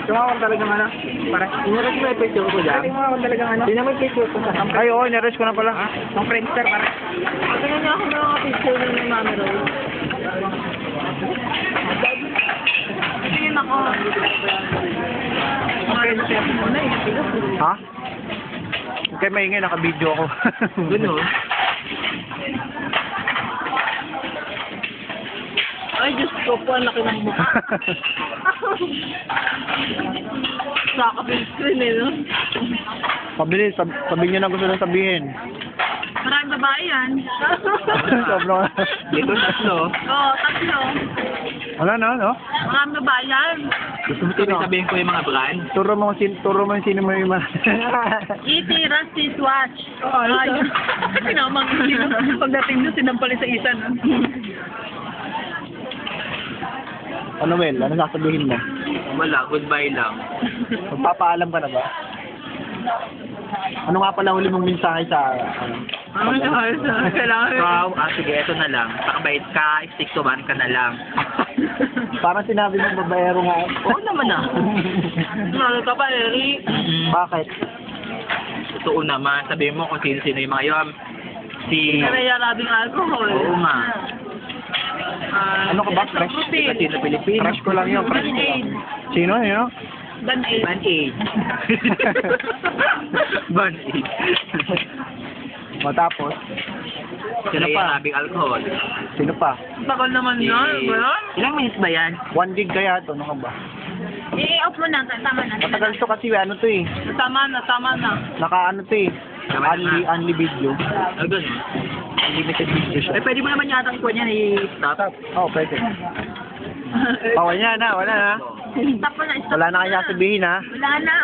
Tumawan talagang ano? Para. Inares mo yung picture ko dyan? Tumawan talagang ano? Hindi naman picture ko sa kamera. Ay, oo, inares ko na pala. Ang Friendster, para. Tingnan niyo ako ng mga picture na ng Mami Rose. Tingin ako. Ang Friendster mo na eh. Ha? Okay, maingay, naka-video ako. Gano'n? Ay, Diyos ko po, ang laki ng mukha. Nakaka-screen eh, no? Pabilis, sabihin niyo na gusto nang sabihin. Maraming babae yan. Sobrang. Dito, tatlo. Oo, tatlo. Wala na, no? Maraming babae yan. Gusto mo sabihin ko yung mga brand? Turo mo yung sino mo yung mga... E.T. Rusty Swatch. Oo, ayun. Sinamang pagdating doon, sinampali sa isa, no? Ano, Mel? Ano sasabihin mo? Wala, goodbye lang. Magpapaalam ka na ba? Ano nga pala huli mong mensahe sa... Ano mensahe sa... Kailangan... sige, eto na lang. Pakabait ka, stick to one ka na lang. Parang sinabi mong babayero nga. Oo naman ah. Ano ka pa, Eri? Bakit? Totoo naman. Sabihin mo kung sino-sino yung mga yun. Si... Narayarabing alcohol. Oo nga. Ano ka ba? Fresh? Sino Pilipino? Fresh ko lang yun. Sino? Sino? Band-Aid. Band-Aid. Band-Aid. O tapos? Sino pa? Narayarabing alcohol. Sino pa? Bakal naman yan. Ilang minutes ba yan? 1 gig kaya ito. Ano ka ba? I-off mo na. Tama na. Matagal to kasi ano to eh. Tama na. Naka ano to eh. Only video. Ah, gano'n? Unlimited video siya. Eh, pwede mo naman yata ikuha niyan i-stop. Oo, pwede. Wala na. Stop mo na, stop. Wala na kaya sabihin ha. Wala na.